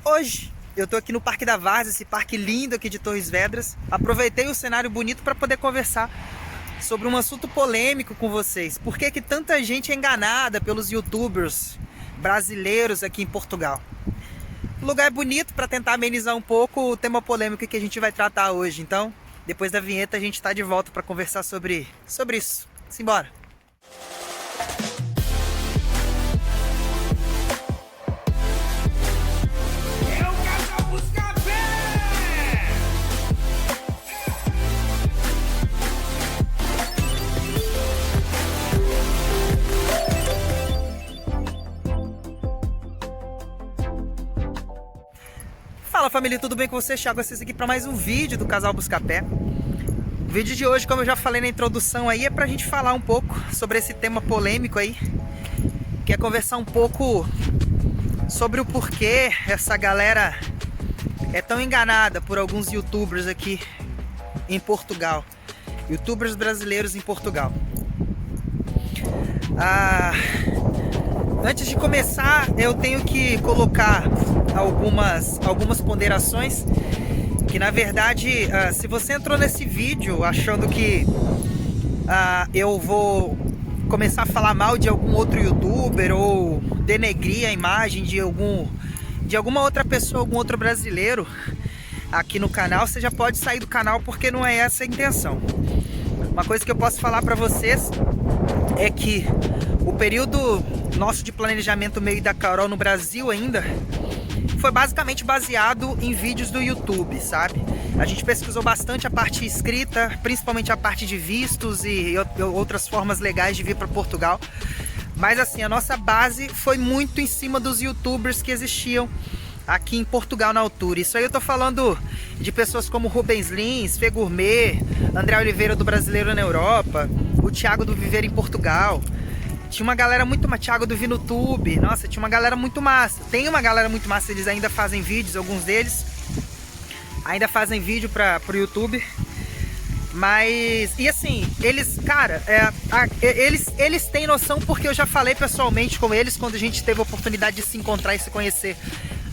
Hoje eu tô aqui no Parque da Várzea, esse parque lindo aqui de Torres Vedras. Aproveitei o cenário bonito para poder conversar sobre um assunto polêmico com vocês. Por que que tanta gente é enganada pelos youtubers brasileiros aqui em Portugal? O lugar é bonito para tentar amenizar um pouco o tema polêmico que a gente vai tratar hoje. Então, depois da vinheta a gente tá de volta para conversar sobre isso. Simbora! Fala família, tudo bem com vocês? Thiago Assis aqui para mais um vídeo do Casal Buscapé. O vídeo de hoje, como eu já falei na introdução aí, é pra gente falar um pouco sobre esse tema polêmico aí, que é conversar um pouco sobre o porquê essa galera é tão enganada por alguns youtubers aqui em Portugal, youtubers brasileiros em Portugal. Antes de começar, eu tenho que colocar algumas ponderações, que na verdade, se você entrou nesse vídeo achando que eu vou começar a falar mal de algum outro youtuber ou denegrir a imagem de alguma outra pessoa, algum outro brasileiro aqui no canal, você já pode sair do canal, porque não é essa a intenção. Uma coisa que eu posso falar para vocês é que o período nosso de planejamento meio da Carol no Brasil ainda foi basicamente baseado em vídeos do YouTube, sabe? A gente pesquisou bastante a parte escrita, principalmente a parte de vistos e outras formas legais de vir para Portugal. Mas assim, a nossa base foi muito em cima dos youtubers que existiam aqui em Portugal na altura. Isso aí eu tô falando de pessoas como Rubens Lins, Fê Gourmet, André Oliveira do Brasileiro na Europa, o Thiago do Viver em Portugal. Tinha uma galera muito massa, Thiago do VinoTube, nossa, tinha uma galera muito massa. Tem uma galera muito massa, eles ainda fazem vídeos, alguns deles ainda fazem vídeo pro YouTube. Mas, e assim, eles, cara, eles têm noção, porque eu já falei pessoalmente com eles quando a gente teve a oportunidade de se encontrar e se conhecer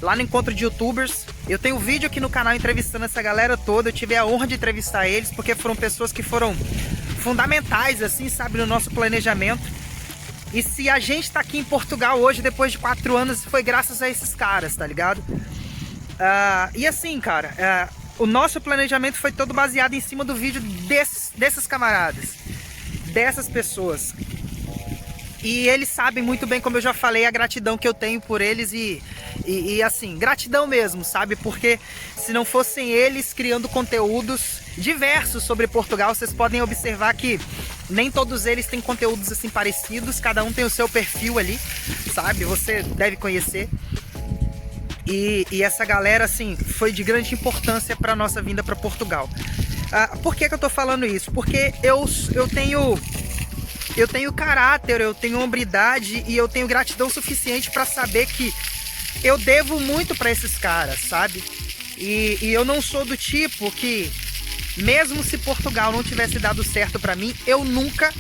lá no encontro de youtubers. Eu tenho um vídeo aqui no canal entrevistando essa galera toda, eu tive a honra de entrevistar eles, porque foram pessoas que foram fundamentais, assim, sabe, no nosso planejamento. E se a gente tá aqui em Portugal hoje, depois de 4 anos, foi graças a esses caras, tá ligado? E assim, cara, o nosso planejamento foi todo baseado em cima do vídeo desses camaradas, dessas pessoas. E eles sabem muito bem, como eu já falei, a gratidão que eu tenho por eles e assim, gratidão mesmo, sabe? Porque se não fossem eles criando conteúdos diversos sobre Portugal, vocês podem observar que nem todos eles têm conteúdos assim parecidos, cada um tem o seu perfil ali, sabe? Você deve conhecer. E essa galera, assim, foi de grande importância para nossa vinda para Portugal. Por que eu tô falando isso? Porque eu tenho caráter, eu tenho hombridade e eu tenho gratidão suficiente para saber que eu devo muito para esses caras, sabe? E eu não sou do tipo que, mesmo se Portugal não tivesse dado certo para mim, eu nunca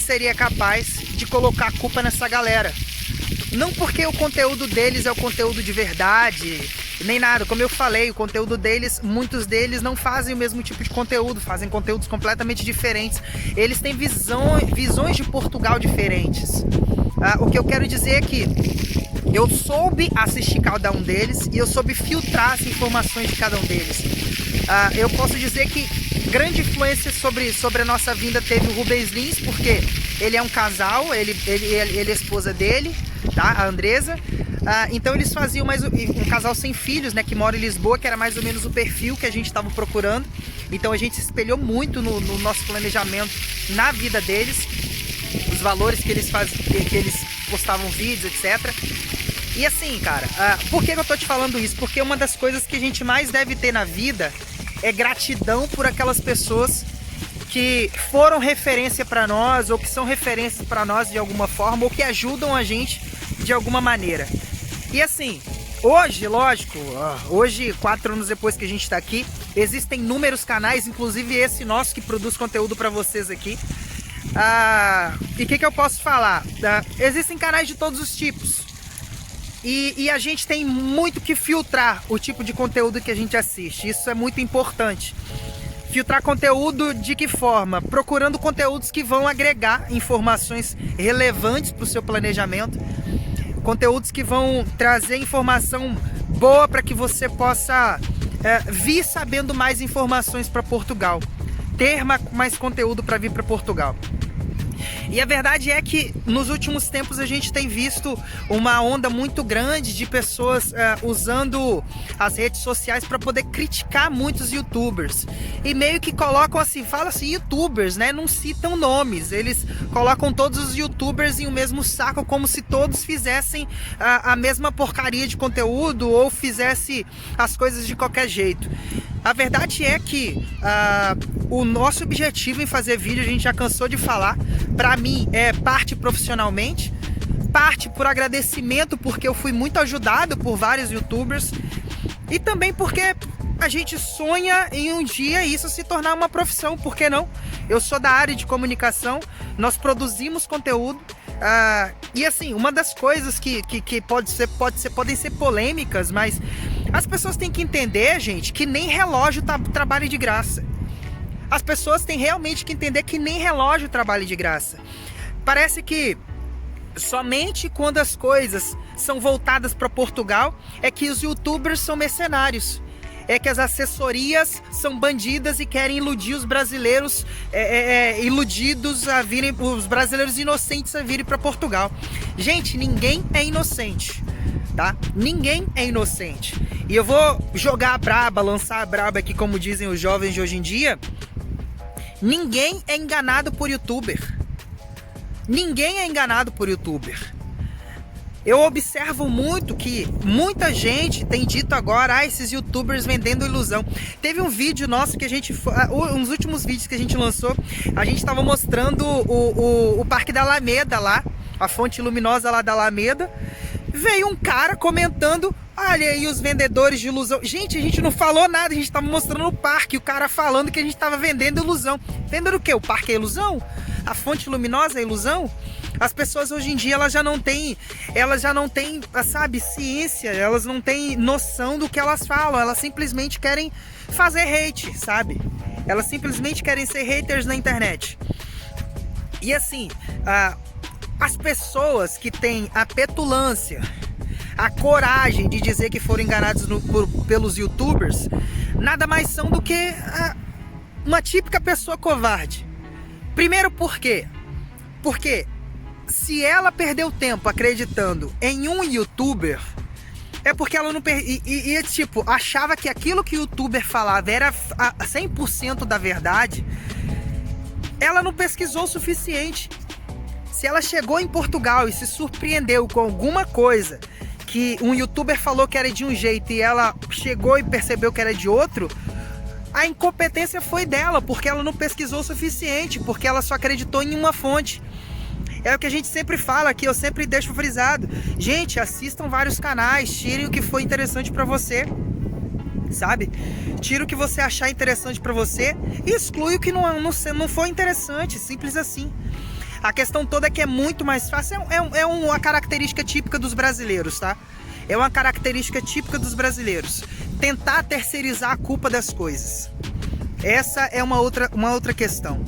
seria capaz de colocar a culpa nessa galera. Não porque o conteúdo deles é o conteúdo de verdade, nem nada. Como eu falei, o conteúdo deles, muitos deles não fazem o mesmo tipo de conteúdo, fazem conteúdos completamente diferentes. Eles têm visões de Portugal diferentes. O que eu quero dizer é que eu soube assistir cada um deles e eu soube filtrar as informações de cada um deles. Eu posso dizer que grande influência sobre a nossa vinda teve o Rubens Lins, porque ele é um casal, ele é a esposa dele, tá? A Andresa. Então eles faziam um casal sem filhos, né, que mora em Lisboa, que era mais ou menos o perfil que a gente estava procurando. Então a gente se espelhou muito no nosso planejamento, na vida deles, os valores que eles postavam vídeos, etc. E assim, cara, por que eu tô te falando isso? Porque uma das coisas que a gente mais deve ter na vida é gratidão por aquelas pessoas que foram referência para nós, ou que são referências para nós de alguma forma, ou que ajudam a gente de alguma maneira. E assim, hoje, lógico, hoje, 4 anos depois que a gente tá aqui, existem inúmeros canais, inclusive esse nosso que produz conteúdo para vocês aqui. E o que eu posso falar? Existem canais de todos os tipos. E a gente tem muito que filtrar o tipo de conteúdo que a gente assiste. Isso é muito importante. Filtrar conteúdo de que forma? Procurando conteúdos que vão agregar informações relevantes para o seu planejamento. Conteúdos que vão trazer informação boa para que você possa vir sabendo mais informações para Portugal. Ter mais conteúdo para vir para Portugal. E a verdade é que nos últimos tempos a gente tem visto uma onda muito grande de pessoas usando as redes sociais para poder criticar muitos youtubers. E meio que colocam assim, fala assim, youtubers, né? Não citam nomes. Eles colocam todos os youtubers em o mesmo saco, como se todos fizessem a mesma porcaria de conteúdo ou fizesse as coisas de qualquer jeito. A verdade é que o nosso objetivo em fazer vídeo, a gente já cansou de falar, para mim é parte profissionalmente, parte por agradecimento, porque eu fui muito ajudado por vários youtubers, e também porque a gente sonha em um dia isso se tornar uma profissão, por que não? Eu sou da área de comunicação, nós produzimos conteúdo, e assim, uma das coisas que podem ser polêmicas, mas as pessoas têm que entender, gente, que nem relógio trabalha de graça. As pessoas têm realmente que entender que nem relógio trabalha de graça. Parece que somente quando as coisas são voltadas para Portugal é que os youtubers são mercenários. É que as assessorias são bandidas e querem iludir os brasileiros iludidos a virem, os brasileiros inocentes a virem para Portugal. Gente, ninguém é inocente, tá? Ninguém é inocente. E eu vou jogar a braba, lançar a braba aqui, como dizem os jovens de hoje em dia. Ninguém é enganado por youtuber. Ninguém é enganado por youtuber. Eu observo muito que muita gente tem dito agora, esses youtubers vendendo ilusão. Teve um vídeo nosso que a gente, uns últimos vídeos que a gente lançou, a gente estava mostrando o Parque da Alameda lá, a fonte luminosa lá da Alameda. Veio um cara comentando, olha aí os vendedores de ilusão. Gente, a gente não falou nada, a gente estava mostrando o parque, o cara falando que a gente estava vendendo ilusão. Vendendo o quê? O parque é ilusão? A fonte luminosa é ilusão? As pessoas hoje em dia elas já não têm, sabe, ciência, elas não têm noção do que elas falam, elas simplesmente querem fazer hate, sabe? Elas simplesmente querem ser haters na internet. E assim, as pessoas que têm a petulância, a coragem de dizer que foram enganados pelos youtubers, nada mais são do que uma típica pessoa covarde. Primeiro, por quê? Porque se ela perdeu tempo acreditando em um youtuber, é porque ela não tipo, achava que aquilo que o youtuber falava era 100% da verdade. Ela não pesquisou o suficiente. Se ela chegou em Portugal e se surpreendeu com alguma coisa que um youtuber falou que era de um jeito e ela chegou e percebeu que era de outro, a incompetência foi dela, porque ela não pesquisou o suficiente, porque ela só acreditou em uma fonte. É o que a gente sempre fala aqui, eu sempre deixo frisado. Gente, assistam vários canais, tirem o que foi interessante pra você, sabe? Tira o que você achar interessante pra você e exclui o que não foi interessante, simples assim. A questão toda é que é muito mais fácil, é uma característica típica dos brasileiros, tá? É uma característica típica dos brasileiros. Tentar terceirizar a culpa das coisas. Essa é uma outra questão.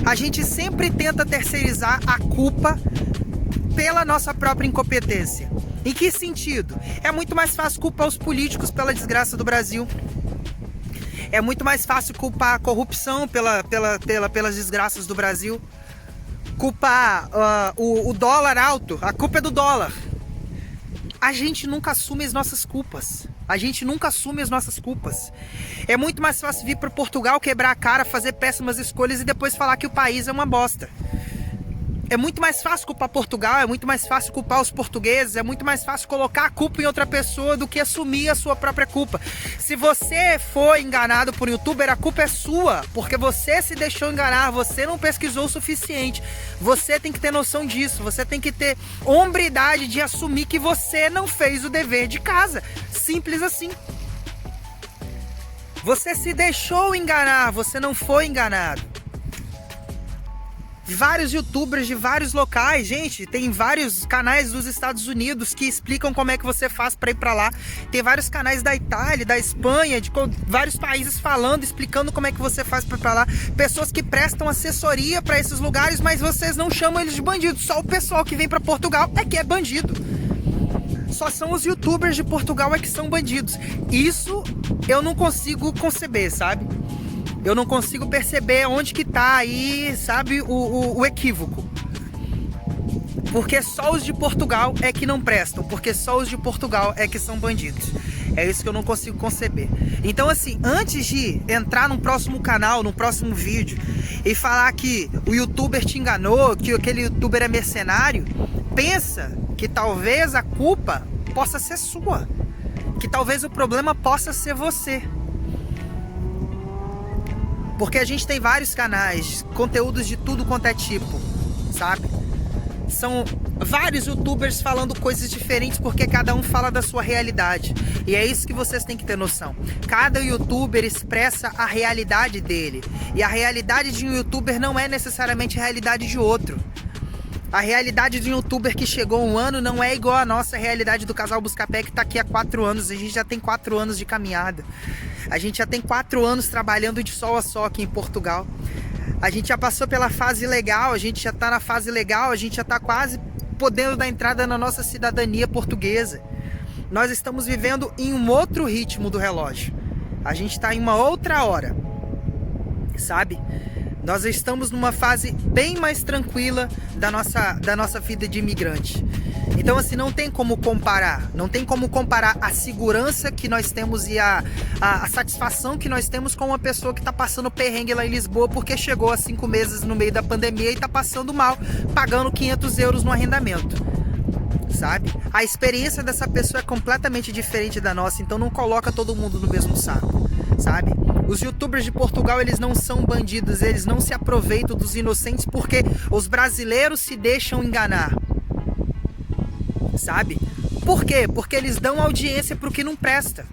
A gente sempre tenta terceirizar a culpa pela nossa própria incompetência. Em que sentido? É muito mais fácil culpar os políticos pela desgraça do Brasil. É muito mais fácil culpar a corrupção pelas desgraças do Brasil. Culpar o dólar alto. A culpa é do dólar. A gente nunca assume as nossas culpas. A gente nunca assume as nossas culpas. É muito mais fácil vir para Portugal, quebrar a cara, fazer péssimas escolhas e depois falar que o país é uma bosta. É muito mais fácil culpar Portugal, é muito mais fácil culpar os portugueses, é muito mais fácil colocar a culpa em outra pessoa do que assumir a sua própria culpa. Se você foi enganado por um youtuber, a culpa é sua, porque você se deixou enganar, você não pesquisou o suficiente. Você tem que ter noção disso, você tem que ter hombridade de assumir que você não fez o dever de casa. Simples assim. Você se deixou enganar, você não foi enganado. vários youtubers de vários locais, gente, tem vários canais dos Estados Unidos que explicam como é que você faz para ir para lá, tem vários canais da Itália, da Espanha, de vários países falando, explicando como é que você faz para ir para lá, pessoas que prestam assessoria para esses lugares, mas vocês não chamam eles de bandidos, só o pessoal que vem para Portugal é que é bandido. Só são os youtubers de Portugal é que são bandidos. Isso eu não consigo conceber, sabe? Eu não consigo perceber onde que tá aí, sabe, o equívoco. Porque só os de Portugal é que não prestam. Porque só os de Portugal é que são bandidos. É isso que eu não consigo conceber. Então, assim, antes de entrar no próximo canal, no próximo vídeo, e falar que o youtuber te enganou, que aquele youtuber é mercenário, pensa que talvez a culpa possa ser sua. Que talvez o problema possa ser você. Porque a gente tem vários canais, conteúdos de tudo quanto é tipo, sabe? São vários youtubers falando coisas diferentes porque cada um fala da sua realidade. E é isso que vocês têm que ter noção. Cada youtuber expressa a realidade dele. E a realidade de um youtuber não é necessariamente a realidade de outro. A realidade de um youtuber que chegou há um ano não é igual à nossa realidade do casal Buscapé que tá aqui há 4 anos. A gente já tem 4 anos de caminhada. A gente já tem 4 anos trabalhando de sol a sol aqui em Portugal. A gente já passou pela fase legal, a gente já tá na fase legal, a gente já tá quase podendo dar entrada na nossa cidadania portuguesa. Nós estamos vivendo em um outro ritmo do relógio. A gente tá em uma outra hora, sabe? Nós estamos numa fase bem mais tranquila da nossa vida de imigrante. Então, assim, não tem como comparar. Não tem como comparar a segurança que nós temos e a satisfação que nós temos com uma pessoa que está passando perrengue lá em Lisboa porque chegou há 5 meses no meio da pandemia e está passando mal, pagando 500 euros no arrendamento. Sabe? A experiência dessa pessoa é completamente diferente da nossa, então não coloca todo mundo no mesmo saco, sabe? Os youtubers de Portugal, eles não são bandidos, eles não se aproveitam dos inocentes porque os brasileiros se deixam enganar, sabe? Por quê? Porque eles dão audiência pro que não presta,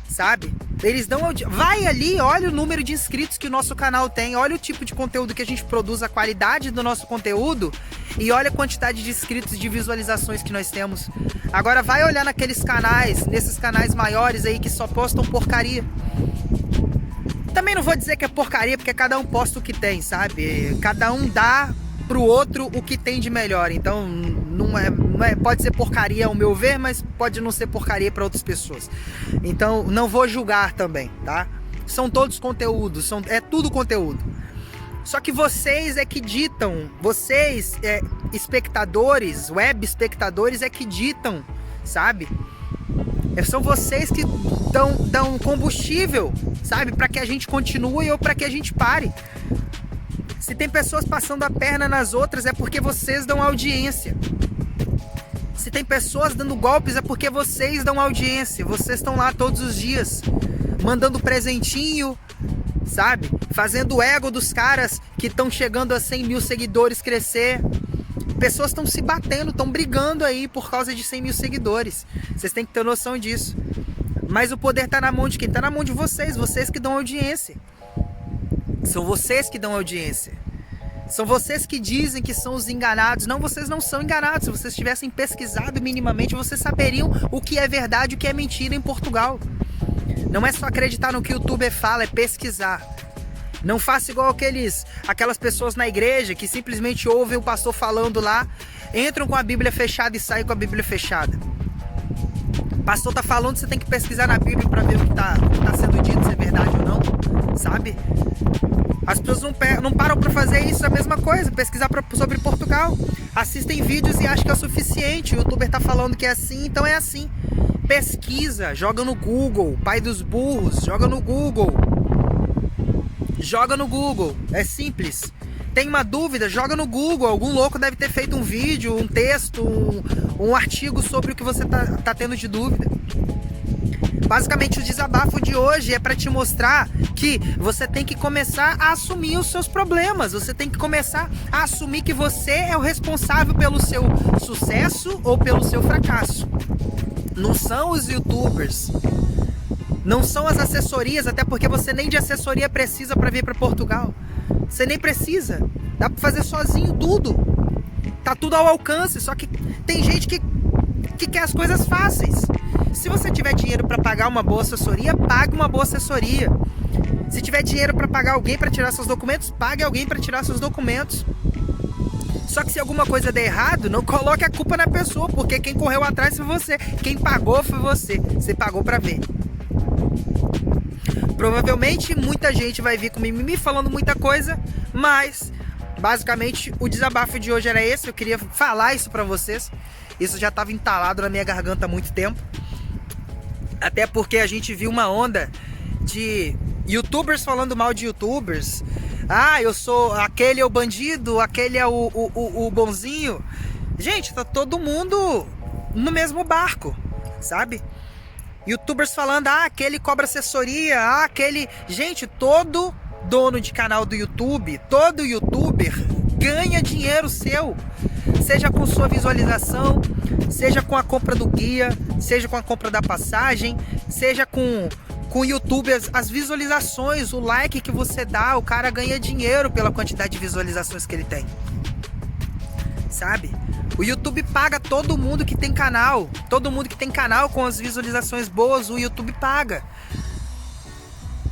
sabe? Eles dão audiência. Vai ali, olha o número de inscritos que o nosso canal tem, olha o tipo de conteúdo que a gente produz, a qualidade do nosso conteúdo e olha a quantidade de inscritos e de visualizações que nós temos. Agora vai olhar naqueles canais, nesses canais maiores aí que só postam porcaria. Também não vou dizer que é porcaria, porque cada um posta o que tem, sabe? Cada um dá pro outro o que tem de melhor. Então não é, pode ser porcaria ao meu ver, mas pode não ser porcaria para outras pessoas. Então não vou julgar também, tá? São todos conteúdos, é tudo conteúdo. Só que vocês é que ditam, vocês espectadores, web espectadores é que ditam, sabe? São vocês que dão combustível, sabe? Para que a gente continue ou para que a gente pare. Se tem pessoas passando a perna nas outras é porque vocês dão audiência. Se tem pessoas dando golpes é porque vocês dão audiência. Vocês estão lá todos os dias, mandando presentinho, sabe? Fazendo o ego dos caras que estão chegando a 100 mil seguidores crescer. Pessoas estão se batendo, estão brigando aí por causa de 100 mil seguidores. Vocês têm que ter noção disso. Mas o poder está na mão de quem? Está na mão de vocês. Vocês que dão audiência. São vocês que dão audiência. São vocês que dizem que são os enganados. Não, vocês não são enganados. Se vocês tivessem pesquisado minimamente, vocês saberiam o que é verdade e o que é mentira em Portugal. Não é só acreditar no que o youtuber fala, é pesquisar. Não faça igual aquelas pessoas na igreja que simplesmente ouvem o pastor falando lá, entram com a Bíblia fechada e saem com a Bíblia fechada. O pastor tá falando, você tem que pesquisar na Bíblia para ver o que tá sendo dito, se é verdade ou não, sabe? As pessoas não param para fazer isso, é a mesma coisa, pesquisar sobre Portugal. Assistem vídeos e acham que é o suficiente, o youtuber tá falando que é assim, então é assim. Pesquisa, joga no Google, pai dos burros, joga no Google. Joga no Google, é simples. Tem uma dúvida, joga no Google. Algum louco deve ter feito um vídeo, um texto, um artigo sobre o que você tá tendo de dúvida. Basicamente o desabafo de hoje é para te mostrar que você tem que começar a assumir os seus problemas. Você tem que começar a assumir que você é o responsável pelo seu sucesso ou pelo seu fracasso. Não são os youtubers. Não são as assessorias, até porque você nem de assessoria precisa para vir para Portugal. Você nem precisa. Dá pra fazer sozinho tudo. Tá tudo ao alcance, só que tem gente que quer as coisas fáceis. Se você tiver dinheiro para pagar uma boa assessoria, pague uma boa assessoria. Se tiver dinheiro para pagar alguém para tirar seus documentos, pague alguém para tirar seus documentos. Só que se alguma coisa der errado, não coloque a culpa na pessoa, porque quem correu atrás foi você, quem pagou foi você. Você pagou para ver. Provavelmente muita gente vai vir com mimimi falando muita coisa, mas basicamente o desabafo de hoje era esse. Eu queria falar isso pra vocês. Isso já estava entalado na minha garganta há muito tempo. Até porque a gente viu uma onda de youtubers falando mal de youtubers. Ah, eu sou... aquele é o bandido, aquele é o bonzinho. Gente, tá todo mundo no mesmo barco, sabe? Youtubers falando, ah, aquele cobra assessoria, ah, aquele... Gente, todo dono de canal do YouTube, todo youtuber ganha dinheiro seu. Seja com sua visualização, seja com a compra do guia, seja com a compra da passagem, seja com o YouTube, as visualizações, o like que você dá, o cara ganha dinheiro pela quantidade de visualizações que ele tem. Sabe? O YouTube paga todo mundo que tem canal. Todo mundo que tem canal com as visualizações boas, o YouTube paga.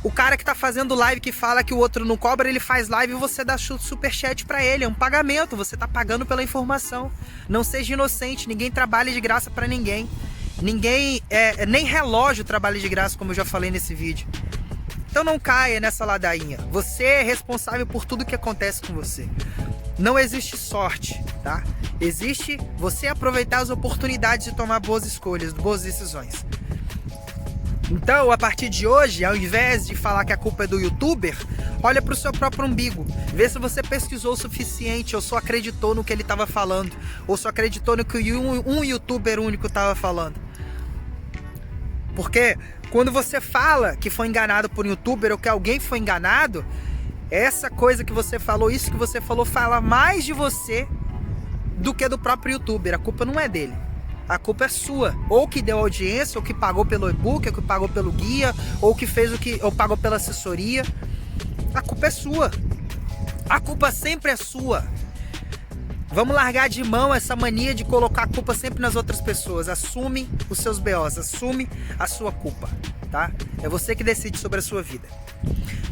O cara que tá fazendo live que fala que o outro não cobra, ele faz live e você dá superchat pra ele. É um pagamento, você tá pagando pela informação. Não seja inocente, ninguém trabalha de graça pra ninguém. Ninguém, nem relógio trabalha de graça, como eu já falei nesse vídeo. Então não caia nessa ladainha. Você é responsável por tudo que acontece com você. Não existe sorte, tá? Existe você aproveitar as oportunidades de tomar boas escolhas, boas decisões. Então, a partir de hoje, ao invés de falar que a culpa é do youtuber, olha para o seu próprio umbigo. Vê se você pesquisou o suficiente, ou só acreditou no que ele estava falando, ou só acreditou no que um youtuber único estava falando. Porque quando você fala que foi enganado por um youtuber, ou que alguém foi enganado, essa coisa que você falou, isso que você falou, fala mais de você do que do próprio youtuber. A culpa não é dele. A culpa é sua, ou que deu audiência, ou que pagou pelo e-book, ou que pagou pelo guia, ou que fez ou pagou pela assessoria. A culpa é sua. A culpa sempre é sua. Vamos largar de mão essa mania de colocar a culpa sempre nas outras pessoas. Assume os seus BOs, assume a sua culpa, tá? É você que decide sobre a sua vida.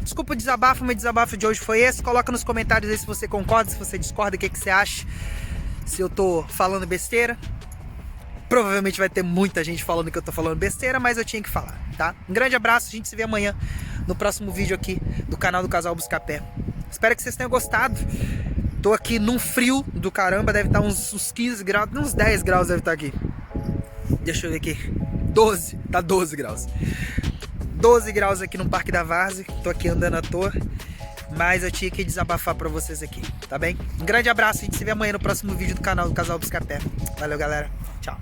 Desculpa o desabafo, meu desabafo de hoje foi esse. Coloca nos comentários aí se você concorda, se você discorda, o que você acha. Se eu tô falando besteira. Provavelmente vai ter muita gente falando que eu tô falando besteira, mas eu tinha que falar, tá? Um grande abraço, a gente se vê amanhã no próximo vídeo aqui do canal do Casal Buscapé. Espero que vocês tenham gostado. Tô aqui num frio do caramba, deve estar uns 15 graus, uns 10 graus deve estar aqui. Deixa eu ver aqui. 12, tá 12 graus. 12 graus aqui no Parque da Várzea. Tô aqui andando à toa, mas eu tinha que desabafar pra vocês aqui, tá bem? Um grande abraço, a gente se vê amanhã no próximo vídeo do canal do Casal Buscapé. Valeu, galera. Tchau.